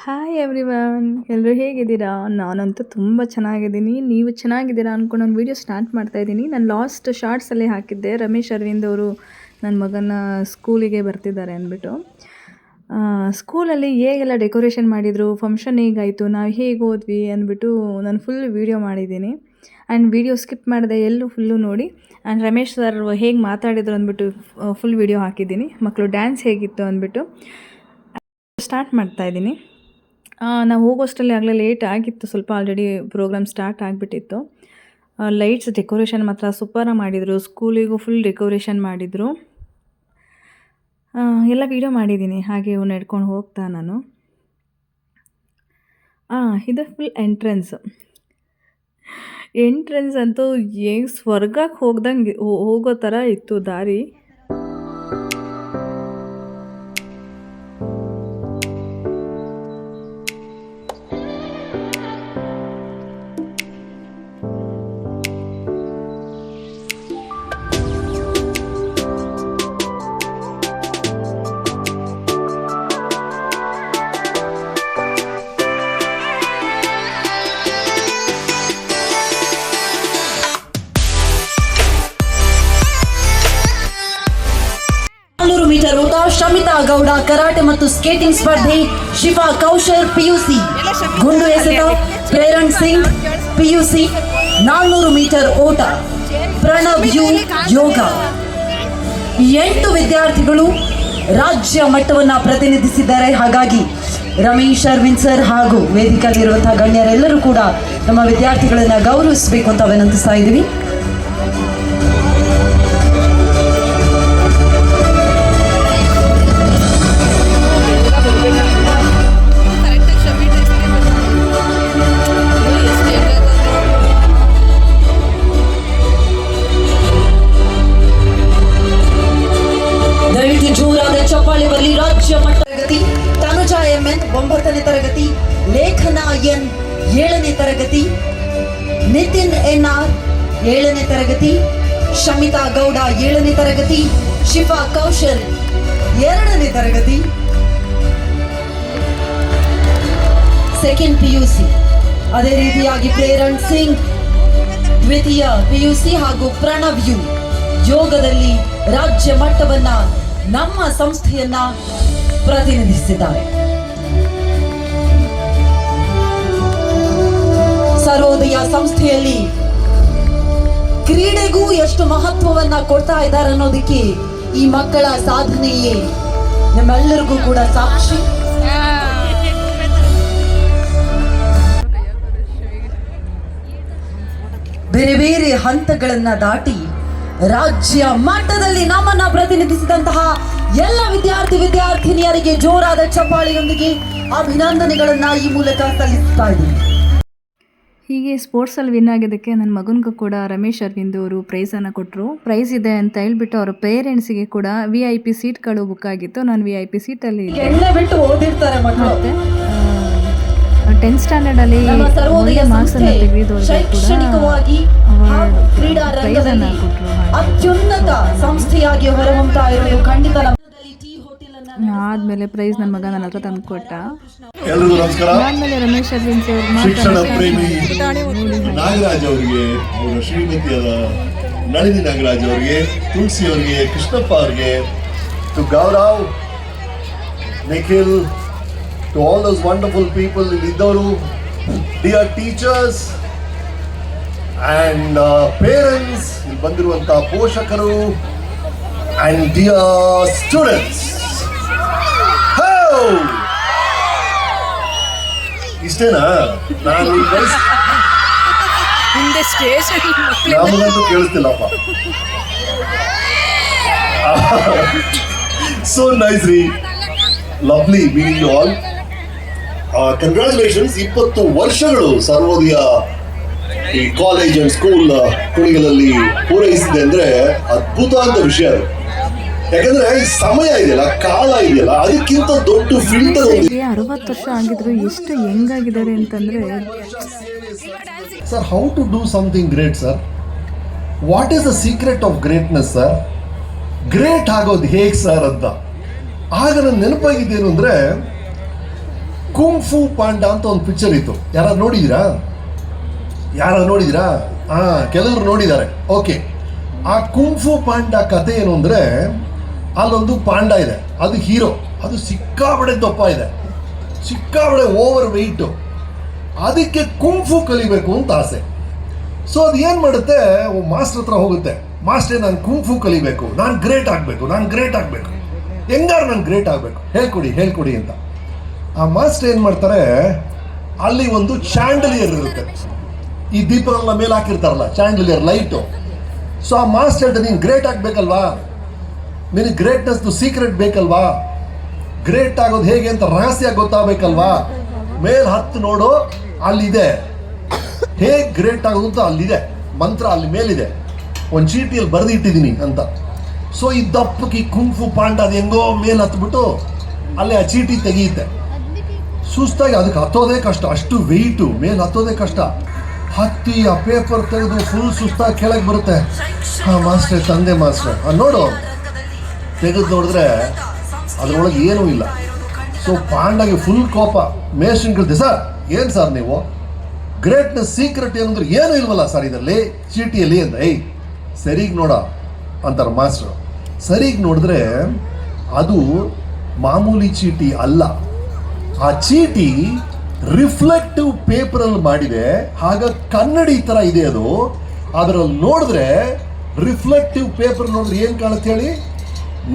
Hi everyone, ಎಲ್ಲರೂ ಹೇಗಿದ್ದೀರಾ? ನಾನಂತೂ ತುಂಬ ಚೆನ್ನಾಗಿದ್ದೀನಿ. ನೀವು ಚೆನ್ನಾಗಿದ್ದೀರಾ ಅಂದ್ಕೊಂಡು ನಾನು ವೀಡಿಯೋ ಸ್ಟಾರ್ಟ್ ಮಾಡ್ತಾಯಿದ್ದೀನಿ. ನಾನು ಲಾಸ್ಟ್ ಶಾರ್ಟ್ಸಲ್ಲೇ ಹಾಕಿದ್ದೆ, ರಮೇಶ್ ಅರವಿಂದ್ ಅವರು ನನ್ನ ಮಗನ ಸ್ಕೂಲಿಗೆ ಬರ್ತಿದ್ದಾರೆ ಅಂದ್ಬಿಟ್ಟು. ಸ್ಕೂಲಲ್ಲಿ ಹೇಗೆಲ್ಲ ಡೆಕೋರೇಷನ್ ಮಾಡಿದರು, ಫಂಕ್ಷನ್ ಹೇಗಾಯಿತು, ನಾವು ಹೇಗೆ ಹೋದ್ವಿ ಅಂದ್ಬಿಟ್ಟು ನಾನು ಫುಲ್ ವೀಡಿಯೋ ಮಾಡಿದ್ದೀನಿ. ಆ್ಯಂಡ್ ವೀಡಿಯೋ ಸ್ಕಿಪ್ ಮಾಡಿದೆ, ಎಲ್ಲೂ ಫುಲ್ಲು ನೋಡಿ. ಆ್ಯಂಡ್ ರಮೇಶ್ ಸರ್ ಹೇಗೆ ಮಾತಾಡಿದ್ರು ಅಂದ್ಬಿಟ್ಟು ಫುಲ್ ವೀಡಿಯೋ ಹಾಕಿದ್ದೀನಿ. ಮಕ್ಕಳು ಡ್ಯಾನ್ಸ್ ಹೇಗಿತ್ತು ಅಂದ್ಬಿಟ್ಟು ಸ್ಟಾರ್ಟ್ ಮಾಡ್ತಾಯಿದ್ದೀನಿ. ನಾವು ಹೋಗೋಷ್ಟರಲ್ಲಿ ಆಗಲೇ ಲೇಟ್ ಆಗಿತ್ತು, ಸ್ವಲ್ಪ ಆಲ್ರೆಡಿ ಪ್ರೋಗ್ರಾಮ್ ಸ್ಟಾರ್ಟ್ ಆಗಿಬಿಟ್ಟಿತ್ತು. ಲೈಟ್ಸ್ ಡೆಕೋರೇಷನ್ ಮಾತ್ರ ಸೂಪರಾಗಿ ಮಾಡಿದರು. ಸ್ಕೂಲಿಗೂ ಫುಲ್ ಡೆಕೋರೇಷನ್ ಮಾಡಿದರು. ಎಲ್ಲ ವೀಡಿಯೋ ಮಾಡಿದ್ದೀನಿ, ಹಾಗೆ ನಡ್ಕೊಂಡು ಹೋಗ್ತಾ ನಾನು. ಇದು ಫುಲ್ ಎಂಟ್ರೆನ್ಸ್ ಅಂತೂ ಹೇಗೆ ಸ್ವರ್ಗಕ್ಕೆ ಹೋಗೋ ಥರ ಇತ್ತು ದಾರಿ. ಮೀಟರ್ ಓಟ, ಶಮಿತಾ ಗೌಡ ಕರಾಟೆ ಮತ್ತು ಸ್ಕೇಟಿಂಗ್ ಸ್ಪರ್ಧೆ, ಶಿಫಾ ಕೌಶಲ್ ಪಿಯುಸಿ, ಗುಂಡು ಎಸೆತ ಪ್ರೇರಣ್ ಸಿಂಗ್ ಪಿಯುಸಿ, 400 ಮೀಟರ್ ಓಟ, ಪ್ರಣವ್ ಯು ಯೋಗ. 8 ವಿದ್ಯಾರ್ಥಿಗಳು ರಾಜ್ಯ ಮಟ್ಟವನ್ನ ಪ್ರತಿನಿಧಿಸಿದ್ದಾರೆ. ಹಾಗಾಗಿ ರಮೇಶ್ ಅರವಿಂದ್ ಸರ್ ಹಾಗೂ ವೇದಿಕೆಯಲ್ಲಿರುವಂತಹ ಗಣ್ಯರೆಲ್ಲರೂ ಕೂಡ ನಮ್ಮ ವಿದ್ಯಾರ್ಥಿಗಳನ್ನ ಗೌರವಿಸಬೇಕು ಅಂತ ವಿನಂತಿಸ್ತಾ ಇದ್ದೀವಿ. ಜೋರಾದ ಚಪ್ಪಾಳೆ ಬರಲಿ. ರಾಜ್ಯ ಮಟ್ಟ ತರಗತಿ ತನುಜಾ ಎಂಎನ್ 9ನೇ ತರಗತಿ, ಲೇಖನ ಎನ್ 7ನೇ ತರಗತಿ, ನಿತಿನ್ ಎನ್ಆರ್ 7ನೇ ತರಗತಿ, ಶಮಿತಾ ಗೌಡ 7ನೇ ತರಗತಿ, ಶಿಫಾ ಕೌಶಲ್ 2ನೇ ತರಗತಿ, ಸೆಕೆಂಡ್ ಪಿಯುಸಿ. ಅದೇ ರೀತಿಯಾಗಿ ಪ್ರೇರಣ್ ಸಿಂಗ್ ದ್ವಿತೀಯ ಪಿಯುಸಿ ಹಾಗೂ ಪ್ರಣವ್ ಯು ಯೋಗದಲ್ಲಿ ರಾಜ್ಯ ಮಟ್ಟವನ್ನ ನಮ್ಮ ಸಂಸ್ಥೆಯನ್ನ ಪ್ರತಿನಿಧಿಸಿದ್ದಾರೆ. ಸರ್ವೋದಯ ಸಂಸ್ಥೆಯಲ್ಲಿ ಕ್ರೀಡೆಗೂ ಎಷ್ಟು ಮಹತ್ವವನ್ನ ಕೊಡ್ತಾ ಇದ್ದಾರೆ ಅನ್ನೋದಕ್ಕೆ ಈ ಮಕ್ಕಳ ಸಾಧನೆಯೇ ನಮ್ಮೆಲ್ಲರಿಗೂ ಕೂಡ ಸಾಕ್ಷಿ. ಬೇರೆ ಬೇರೆ ಹಂತಗಳನ್ನ ದಾಟಿ ರಾಜ್ಯ ಮಟ್ಟದಲ್ಲಿ ನಮ್ಮನ್ನ ಪ್ರತಿನಿಧಿಸಿದಂತಹ ಎಲ್ಲ ವಿದ್ಯಾರ್ಥಿನಿಯರಿಗೆ ಜೋರಾದ ಚಪ್ಪಾಳೆಯೊಂದಿಗೆ ಅಭಿನಂದನೆಗಳನ್ನ ಈ ಮೂಲಕ ಸಲ್ಲಿಸ್ತಾ ಇದ್ದೀನಿ. ಹೀಗೆ ಸ್ಪೋರ್ಟ್ಸಲ್ಲಿ ವಿನ್ ಆಗಿದ್ದಕ್ಕೆ ನನ್ನ ಮಗನಿಗೂ ಕೂಡ ರಮೇಶ್ ಅರವಿಂದ್ ಅವರು ಪ್ರೈಸನ್ನು ಕೊಟ್ಟರು. ಪ್ರೈಸ್ ಇದೆ ಅಂತ ಹೇಳ್ಬಿಟ್ಟು ಅವರ ಪೇರೆಂಟ್ಸಿಗೆ ಕೂಡ VIP ಸೀಟ್ಗಳು ಬುಕ್ ಆಗಿತ್ತು. ನಾನು VIP ಸೀಟಲ್ಲಿ ಬಿಟ್ಟು ಓದಿರ್ತಾರೆ ಮಕ್ಕಳು. 10th ಸ್ಟ್ಯಾಂಡರ್ಡಲ್ಲಿ ಒಳ್ಳೆ ಮಾರ್ಕ್ಸನ್ನು ತೆಗೆದವರಿಗೆ ಶೈಕ್ಷಣಿಕವಾಗಿ ಕ್ರೀಡಾ ರಂಗದಲ್ಲಿ ಅತ್ಯುನ್ನತ ಸಂಸ್ಥೆಯಾಗಿ ಹೊರಹೊಮ್ಮತಾ ಇರೋದು ಖಂಡಿತ. ಆದ್ಮೇಲೆ ಪ್ರೈಸ್ ನನ್ನ ಮಗ ನನ್ನ ಹತ್ರ ತಂದು ಕೊಟ್ಟ. ಎಲ್ಲರಿಗೂ ನಮಸ್ಕಾರ. ಆದ್ಮೇಲೆ ರಮೇಶ್ ಅರವಿಂದ್ ಶಿಕ್ಷಣ ಪ್ರೇಮಿ ನಾಗರಾಜ್ ಅವರಿಗೆ, ಅವರ ಶ್ರೀಮತಿಯಾದ ನಳಿನಿ ನಾಗರಾಜ್ ಅವರಿಗೆ, ತುಳಸಿ ಅವರಿಗೆ, ಕೃಷ್ಣಪ್ಪ ಅವರಿಗೆ, to Gaurav, Nikhil, to all those wonderful people ಇದ್ದವರು, dear teachers and parents, ಇಲ್ಲಿ ಬಂದಿರುವಂತಹ ಪೋಷಕರು and dear students. ಇಷ್ಟೇನಾ? ನಾನು ನಮಗಂತೂ ಕೇಳಿಸ್ತಿಲ್ಲಪ್ಪ. So nice ರೀ, lovely meeting you all. Congratulations. 20 ವರ್ಷಗಳು ಸರ್ವೋದಯ ಈ ಕಾಲೇಜ್ ಅಂಡ್ ಸ್ಕೂಲ್ ಕುಣಿಗಲಲ್ಲಿ ಪೂರೈಸಿದೆ ಅಂದ್ರೆ ಅದ್ಭುತ ಅಂತ ವಿಷಯ. ಯಾಕಂದ್ರೆ ಈ ಸಮಯ ಇದೆಯಲ್ಲ, ಕಾಲ ಇದೆಯಲ್ಲ, ಅದಕ್ಕಿಂತ ದೊಡ್ಡ ಫಿಲ್ಟರ್. 60 ವರ್ಷ ಆಗಿದ್ರು ಎಷ್ಟು ಹೆಂಗಾಗಿದ್ದಾರೆ ಅಂತಂದ್ರೆ. Sir, how to do something great sir? What is the secret of greatness sir? Great ಆಗೋದು ಹೇಗೆ ಸರ್ ಅಂತ ಆಗ ನನ್ನ ನೆನಪಾಗಿದ್ದೇನು ಅಂದರೆ, ಕುಂಫು ಪಾಂಡ ಅಂತ ಒಂದು ಪಿಕ್ಚರ್ ಇತ್ತು, ಯಾರು ನೋಡಿದ್ದೀರಾ? ಕೆಲವರು ನೋಡಿದ್ದಾರೆ. ಓಕೆ, ಆ ಕುಂಫು ಪಾಂಡ ಕತೆ ಏನು ಅಂದರೆ, ಅಲ್ಲೊಂದು ಪಾಂಡ ಇದೆ, ಅದು ಹೀರೋ, ಅದು ಸಿಕ್ಕಾಬಡೆ ದಪ್ಪ ಇದೆ, ಸಿಕ್ಕಾಬಡೆ ಓವರ್ ವೆಯ್ಟು. ಅದಕ್ಕೆ ಕುಂಫು ಕಲಿಬೇಕು ಅಂತ ಆಸೆ. ಸೊ ಅದು ಏನು ಮಾಡುತ್ತೆ, ಮಾಸ್ಟರ್ ಹತ್ರ ಹೋಗುತ್ತೆ, ಮಾಸ್ಟರ್ ನಾನು ಕುಂಫು ಕಲಿಬೇಕು, ನಾನು ಗ್ರೇಟ್ ಆಗಬೇಕು, ಹೆಂಗಾರು ನಾನು ಗ್ರೇಟ್ ಆಗಬೇಕು, ಹೇಳ್ಕೊಡಿ ಅಂತ. ಆ ಮಾಸ್ಟರ್ ಏನು ಮಾಡ್ತಾರೆ, ಅಲ್ಲಿ ಒಂದು ಚಾಂಡಲಿಯರ್ ಇರುತ್ತೆ, ಈ ದೀಪಗಳನ್ನ ಮೇಲೆ ಹಾಕಿರ್ತಾರಲ್ಲ ಚಾಂಡಲಿಯರ್ ಲೈಟು. ಸೊ ಆ ಮಾಸ್ಟರ್ ಹೇಳ್ತಾರೆ, ನೀನು ಗ್ರೇಟ್ ಆಗಬೇಕಲ್ವಾ, ನಿನಗೆ ಗ್ರೇಟ್ನೆಸ್ದು ಸೀಕ್ರೆಟ್ ಬೇಕಲ್ವಾ, ಗ್ರೇಟ್ ಆಗೋದು ಹೇಗೆ ಅಂತ ರಹಸ್ಯ ಗೊತ್ತಾಗಬೇಕಲ್ವಾ, ಮೇಲೆ ಹತ್ತು ನೋಡು, ಅಲ್ಲಿದೆ, ಹೇಗೆ ಗ್ರೇಟ್ ಆಗೋದು ಅಂತ ಅಲ್ಲಿದೆ ಮಂತ್ರ, ಅಲ್ಲಿ ಮೇಲಿದೆ, ಒಂದು ಚೀಟಿಯಲ್ಲಿ ಬರೆದಿಟ್ಟಿದ್ದೀನಿ ಅಂತ. ಸೊ ಈ ದಪ್ಪಕ್ಕೆ ಕುಂಫು ಪಾಂಡ ಅದು ಹೆಂಗೋ ಮೇಲೆ ಹತ್ಬಿಟ್ಟು ಅಲ್ಲಿ ಆ ಚೀಟಿ ತೆಗೆಯುತ್ತೆ. ಸುಸ್ತಾಗಿ ಅದಕ್ಕೆ ಹತ್ತೋದೇ ಕಷ್ಟ, ಅಷ್ಟು ವೆಯ್ಟು ಮೇಲೆ ಹತ್ತೋದೇ ಕಷ್ಟ. ಹತ್ತಿ ಆ ಪೇಪರ್ ತೆಗೆದು ಫುಲ್ ಸುಸ್ತಾಗಿ ಕೆಳಗೆ ಬರುತ್ತೆ. ಮಾಸ್ಟ್ರೆ ತಂದೆ ಮಾಸ್ಟ್ರೆ ನೋಡು, ತೆಗೆದು ನೋಡಿದ್ರೆ ಅದರೊಳಗೆ ಏನೂ ಇಲ್ಲ. ಸೊ ಪಾಂಡಗೆ ಫುಲ್ ಕೋಪ. ಮೇಸ್ಟ್ರನ್ ಕೇಳ್ತೆ, ಸರ್ ಏನು ಸರ್ ನೀವು ಗ್ರೇಟ್ನೆಸ್ ಸೀಕ್ರೆಟ್ ಏನು ಅಂದ್ರೆ ಏನೂ ಇಲ್ವಲ್ಲ ಸರ್ ಇದರಲ್ಲಿ ಚೀಟಿಯಲ್ಲಿ ಅಂತ. ಸರಿಗೆ ನೋಡ ಅಂತಾರೆ ಮಾಸ್ಟ್ರು. ಸರಿಗೆ ನೋಡಿದ್ರೆ ಅದು ಮಾಮೂಲಿ ಚೀಟಿ ಅಲ್ಲ, ಆ ಚೀಟಿ ರಿಫ್ಲೆಕ್ಟಿವ್ ಪೇಪರಲ್ಲಿ ಮಾಡಿದೆ, ಹಾಗ ಕನ್ನಡಿ ಥರ ಇದೆ ಅದು. ಅದರಲ್ಲಿ ನೋಡಿದ್ರೆ ರಿಫ್ಲೆಕ್ಟಿವ್ ಪೇಪರ್ ನೋಡಿದ್ರೆ ಏನು ಕಾಣುತ್ತೆ ಹೇಳಿ,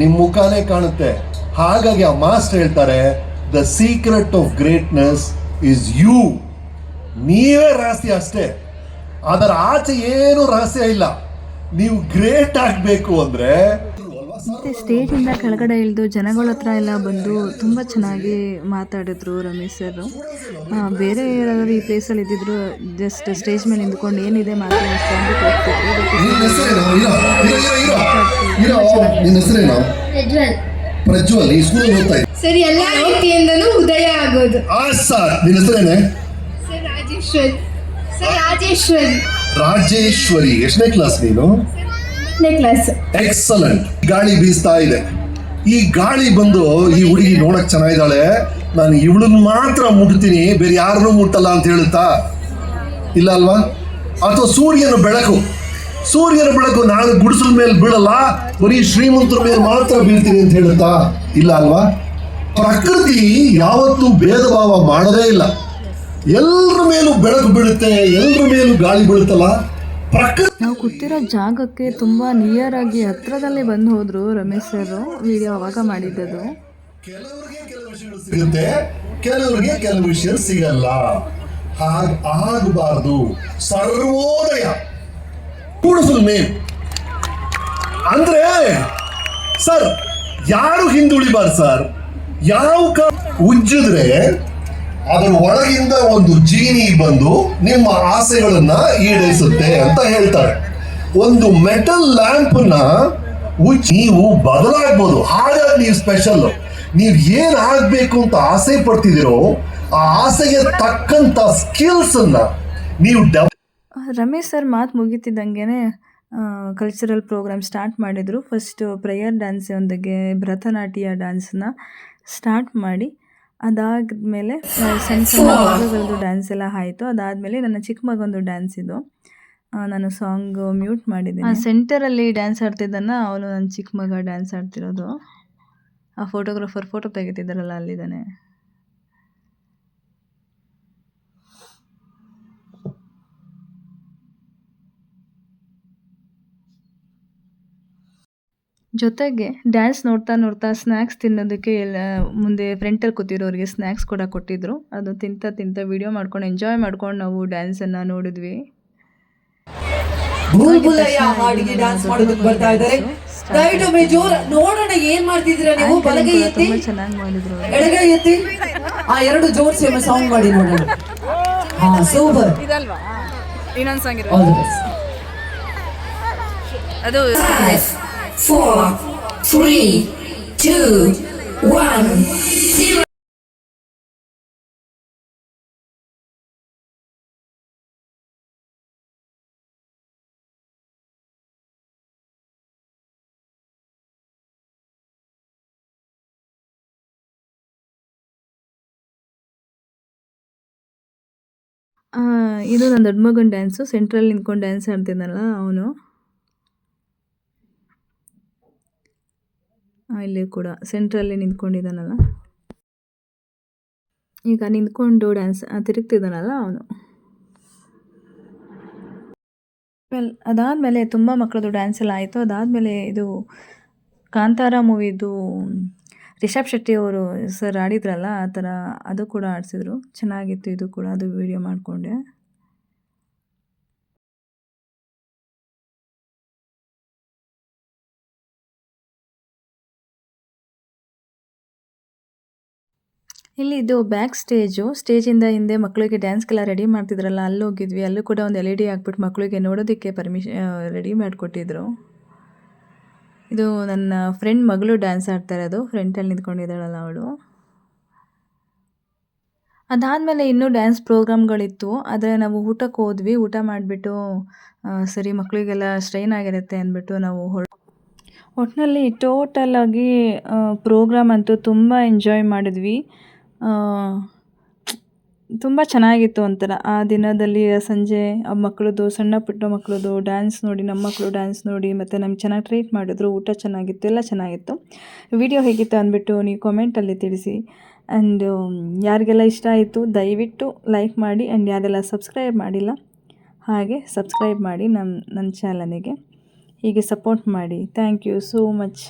ನಿಮ್ಮ ಮುಖಾನೇ ಕಾಣುತ್ತೆ. ಹಾಗಾಗಿ ಆ ಮಾಸ್ಟರ್ ಹೇಳ್ತಾರೆ, the secret of greatness is you. ನೀವೇ ರಹಸ್ಯ ಅಷ್ಟೇ, ಅದರ ಆಚೆ ಏನು ರಹಸ್ಯ ಇಲ್ಲ. ನೀವು ಗ್ರೇಟ್ ಆಗಬೇಕು ಅಂದರೆ ಮತ್ತು ಸ್ಟೇಜಿಂದ ಕೆಳಗಡೆ ಇಳಿದು ಜನಗಳ ಹತ್ರ ಎಲ್ಲ ಬಂದು ತುಂಬ ಚೆನ್ನಾಗಿ ಮಾತಾಡಿದ್ರು ರಮೇಶ್ ಸರ್. ಬೇರೆ ಯಾರಾದರೂ ಈ ಪ್ಲೇಸಲ್ಲಿ ಇದ್ದಿದ್ರು ಜಸ್ಟ್ ಸ್ಟೇಜ್ ಮೇಲೆ ನಿಂತ್ಕೊಂಡು ಏನಿದೆ ಮಾತಾಡ್ಕೊಂಡು ಪ್ರಜ್ವಲ್ ಈ ಸ್ಕೂಲ್ ಓದ್ತಾ ಇದ್ದೆ. ಸರಿ, ಎಲ್ಲ ರೀತಿಯಿಂದಲೂ ಉದಯ ಆಗೋದು. ಸರ್ ನಿನ್ನ ಹೆಸರೇನೆ? ಸರ್ ರಾಜೇಶ್ವರಿ. ಸರ್ ರಾಜೇಶ್ವರಿ. ರಾಜೇಶ್ವರಿ, ಎಷ್ಟನೇ ಕ್ಲಾಸ್ ನೀನು? ಕ್ಲಾಸ್. ಎಕ್ಸಲೆಂಟ್. ಗಾಳಿ ಬೀಸ್ತಾ ಇದೆ. ಈ ಗಾಳಿ ಬಂದು ಈ ಹುಡುಗಿ ನೋಡಕ್ ಚೆನ್ನಾಗಿದ್ದಾಳೆ, ನಾನು ಇವಳನ್ನ ಮಾತ್ರ ಮುಟ್ತೀನಿ, ಬೇರೆ ಯಾರನ್ನೂ ಮುಟ್ಟಲ್ಲ ಅಂತ ಹೇಳುತ್ತಾ? ಇಲ್ಲ ಅಲ್ವಾ? ಅಥವಾ ಸೂರ್ಯನ ಬೆಳಕು ನಾನು ಗುಡಿಸಲ ಮೇಲೆ ಬೀಳಲ್ಲ, ಬರೀ ಶ್ರೀಮಂತರ ಮೇಲೆ ಮಾತ್ರ ಬೀಳ್ತೀನಿ ಅಂತ ಹೇಳುತ್ತಾ? ಇಲ್ಲ ಅಲ್ವಾ? ಪ್ರಕೃತಿ ಯಾವತ್ತೂ ಭೇದ ಭಾವ ಮಾಡೋದೇ ಇಲ್ಲ, ಎಲ್ಲರ ಮೇಲೂ ಬೆಳಕು ಬೀಳುತ್ತೆ, ಎಲ್ಲರ ಮೇಲೂ ಗಾಳಿ ಬೀಳುತ್ತಲ್ಲ. ನಾವು ಕೂತಿರೋ ಜಾಗಕ್ಕೆ ತುಂಬ ನಿಯರ್ ಆಗಿ ಹತ್ರದಲ್ಲೇ ಬಂದು ಹೋದ್ರು ರಮೇಶ್ ಸರ್. ವಿಡಿಯೋ ಅವಾಗ ಮಾಡಿದ್ದದು. ಕೆಲವರಿಗೆ ಕೆಲವು ವಿಷಯಗಳು ಸಿಗುತ್ತೆ, ಕೆಲವರಿಗೆ ಕೆಲವು ವಿಷಯ ಸಿಗಲ್ಲ. ಆಗಬಾರ್ದು. ಸರ್ವೋದಯ ಕೂಡಫುಲ್ ಮೇನ್ ಅಂದ್ರೆ ಸರ್ ಯಾರು ಹಿಂದುಳಿಬಾರ್ದು ಸರ್. ಯಾವ ಉಜ್ಜಿದ್ರೆ ಅದರ ಒಳಗಿಂದ ಒಂದು ಜೀನಿ ಬಂದು ನಿಮ್ಮ ಆಸೆಗಳನ್ನ ಈಡೇರಿಸುತ್ತೆ ಅಂತ ಹೇಳ್ತಾರೆ. ಒಂದು ಮೆಟಲ್ ಲ್ಯಾಂಪ್ನ ನೀವು ಬದಲಾಗ್ಬೋದು, ಹಾಗಾಗಿ ನೀವು ಸ್ಪೆಷಲ್. ನೀವು ಏನ್ ಆಗ್ಬೇಕು ಅಂತ ಆಸೆ ಪಡ್ತಿದ್ದೀರೋ ಆ ಆಸೆಗೆ ತಕ್ಕಂತ ಸ್ಕಿಲ್ಸ್ ಅನ್ನ ನೀವು ರಮೇಶ್ ಸರ್ ಮಾತು ಮುಗಿತಿದ್ದಂಗೆ ಕಲ್ಚರಲ್ ಪ್ರೋಗ್ರಾಮ್ ಸ್ಟಾರ್ಟ್ ಮಾಡಿದರು. ಫಸ್ಟು ಪ್ರೇಯರ್ ಡ್ಯಾನ್ಸೊಂದಿಗೆ ಭರತನಾಟ್ಯ ಡ್ಯಾನ್ಸನ್ನ ಸ್ಟಾರ್ಟ್ ಮಾಡಿ, ಅದಾದಮೇಲೆ ಸಣ್ಣ ಸಣ್ಣ ಮಕ್ಕಳುಗಳದ್ದು ಡ್ಯಾನ್ಸ್ ಎಲ್ಲ ಆಯಿತು. ಅದಾದಮೇಲೆ ನನ್ನ ಚಿಕ್ಕ ಮಗಂದು ಡ್ಯಾನ್ಸ್ ಇದು. ನಾನು ಸಾಂಗ್ ಮ್ಯೂಟ್ ಮಾಡಿದ್ದೀನಿ. ಸೆಂಟರಲ್ಲಿ ಡ್ಯಾನ್ಸ್ ಆಡ್ತಿದ್ದನ್ನು ಅವನು ನನ್ನ ಚಿಕ್ಕ ಮಗ ಡ್ಯಾನ್ಸ್ ಆಡ್ತಿರೋದು. ಆ ಫೋಟೋಗ್ರಾಫರ್ ಫೋಟೋ ತೆಗಿತಿದ್ದಾರಲ್ಲ ಅಲ್ಲಿದ್ದಾನೆ. ಜೊತೆಗೆ ಡ್ಯಾನ್ಸ್ ನೋಡ್ತಾ ನೋಡ್ತಾ ಸ್ನ್ಯಾಕ್ಸ್ ತಿನ್ನೋದಕ್ಕೆ ಎಲ್ಲ ಮುಂದೆ ಫ್ರಂಟಲ್ಲಿ ಕೂತಿರೋರಿಗೆ ಸ್ನ್ಯಾಕ್ಸ್ ಕೂಡ ಕೊಟ್ಟಿದ್ರು. ಅದು ತಿಂತ ವಿಡಿಯೋ ಮಾಡ್ಕೊಂಡು ಎಂಜಾಯ್ ಮಾಡ್ಕೊಂಡು ನಾವು ಡ್ಯಾನ್ಸನ್ನು ನೋಡಿದ್ವಿ. ಭೂಲ್ಭುಲಯ್ಯ ಹಾಡಿಗೆ ಡ್ಯಾನ್ಸ್ ಮಾಡೋದಕ್ಕೆ ಬರ್ತಾ ಇದ್ದಾರೆ. ದಯವಿಟ್ಟು ಮೇಜೋರ್ ನೋಡೋಣ ಏನ್ ಮಾಡ್ತಿದ್ದೀರಾ ನೀವು. ಬಲಗೈ ಎತ್ತಿ, ಚೆನ್ನಾಗಿ ಮಾಡಿದ್ರು. ಎಡಗೈ ಎತ್ತಿ, ಆ ಎರಡು ಜೋಡ್ಸಿ ಒಮ್ಮೆ ಸಾಂಗ್ ಮಾಡಿ ನೋಡೋಣ. ಹಾ, ಸೂಪರ್. ಇನ್ನೊಂದು ಸಾಂಗ್ ಆಲ್ ದಿ ಬೆಸ್ಟ್. ಅದು 4, 3, 2, 1, 0. ಇದು ನನ್ನ ದೊಡ್ಡ ಮಗನ ಡ್ಯಾನ್ಸು. ಸೆಂಟ್ರಲ್ಲಿ ನಿಂತ್ಕೊಂಡು ಡ್ಯಾನ್ಸ್ ಆಡ್ತಿದ್ನಲ್ಲ ಅವನು. ಇಲ್ಲಿ ಕೂಡ ಸೆಂಟ್ರಲ್ಲಿ ನಿಂತ್ಕೊಂಡಿದ್ದಾನಲ್ಲ, ಈಗ ನಿಂತ್ಕೊಂಡು ಡ್ಯಾನ್ಸ್ ತಿರುಗ್ತಿದ್ದಾನಲ್ಲ ಅವನು. ಅದಾದಮೇಲೆ ತುಂಬ ಮಕ್ಕಳದು ಡ್ಯಾನ್ಸ್ ಎಲ್ಲ ಆಯಿತು. ಅದಾದಮೇಲೆ ಇದು ಕಾಂತಾರ ಮೂವಿದು ರಿಷಬ್ ಶೆಟ್ಟಿ ಅವರು ಸರ್ ಆಡಿದ್ರಲ್ಲ, ಆ ಥರ ಅದು ಕೂಡ ಆಡಿಸಿದ್ರು. ಚೆನ್ನಾಗಿತ್ತು ಇದು ಕೂಡ, ಅದು ವಿಡಿಯೋ ಮಾಡಿಕೊಂಡೆ. ಇಲ್ಲಿ ಇದು ಬ್ಯಾಕ್ ಸ್ಟೇಜು. ಸ್ಟೇಜಿಂದ ಹಿಂದೆ ಮಕ್ಕಳಿಗೆ ಡ್ಯಾನ್ಸ್ಗೆಲ್ಲ ರೆಡಿ ಮಾಡ್ತಿದ್ರಲ್ಲ, ಅಲ್ಲಿ ಹೋಗಿದ್ವಿ. ಅಲ್ಲೂ ಕೂಡ ಒಂದು LED ಹಾಕ್ಬಿಟ್ಟು ಮಕ್ಕಳಿಗೆ ನೋಡೋದಕ್ಕೆ ರೆಡಿ ಮಾಡಿಕೊಟ್ಟಿದ್ರು. ಇದು ನನ್ನ ಫ್ರೆಂಡ್ ಮಗಳು ಡ್ಯಾನ್ಸ್ ಆಡ್ತಾ ಇರೋದು, ಫ್ರಂಟಲ್ಲಿ ನಿಂತ್ಕೊಂಡಿದ್ದಾಳಲ್ಲ ಅವಳು. ಅದಾದಮೇಲೆ ಇನ್ನೂ ಡ್ಯಾನ್ಸ್ ಪ್ರೋಗ್ರಾಮ್ಗಳಿತ್ತು, ಆದರೆ ನಾವು ಊಟಕ್ಕೆ ಹೋದ್ವಿ. ಊಟ ಮಾಡಿಬಿಟ್ಟು ಸರಿ ಮಕ್ಕಳಿಗೆಲ್ಲ ಸ್ಟ್ರೈನ್ ಆಗಿರುತ್ತೆ ಅಂದ್ಬಿಟ್ಟು ನಾವು ಒಟ್ಟಿನಲ್ಲಿ ಟೋಟಲಾಗಿ ಪ್ರೋಗ್ರಾಮ್ ಅಂತೂ ತುಂಬ ಎಂಜಾಯ್ ಮಾಡಿದ್ವಿ. ತುಂಬ ಚೆನ್ನಾಗಿತ್ತು ಒಂಥರ ಆ ದಿನದಲ್ಲಿ. ಸಂಜೆ ಆ ಮಕ್ಕಳದು, ಸಣ್ಣ ಪುಟ್ಟ ಮಕ್ಕಳದು ಡ್ಯಾನ್ಸ್ ನೋಡಿ, ನಮ್ಮ ಮಕ್ಕಳು ಡ್ಯಾನ್ಸ್ ನೋಡಿ, ಮತ್ತು ನಮ್ಗೆ ಚೆನ್ನಾಗಿ ಟ್ರೀಟ್ ಮಾಡಿದ್ರು. ಊಟ ಚೆನ್ನಾಗಿತ್ತು, ಎಲ್ಲ ಚೆನ್ನಾಗಿತ್ತು. ವಿಡಿಯೋ ಹೇಗಿತ್ತು ಅಂದ್ಬಿಟ್ಟು ನೀವು ಕಾಮೆಂಟಲ್ಲಿ ತಿಳಿಸಿ. ಆ್ಯಂಡ್ ಯಾರಿಗೆಲ್ಲ ಇಷ್ಟ ಆಯಿತು ದಯವಿಟ್ಟು ಲೈಕ್ ಮಾಡಿ. ಆ್ಯಂಡ್ ಯಾರೆಲ್ಲ ಸಬ್ಸ್ಕ್ರೈಬ್ ಮಾಡಿಲ್ಲ ಹಾಗೆ ಸಬ್ಸ್ಕ್ರೈಬ್ ಮಾಡಿ ನನ್ನ ಚಾನಲಿಗೆ. ಹೀಗೆ ಸಪೋರ್ಟ್ ಮಾಡಿ. Thank you so much.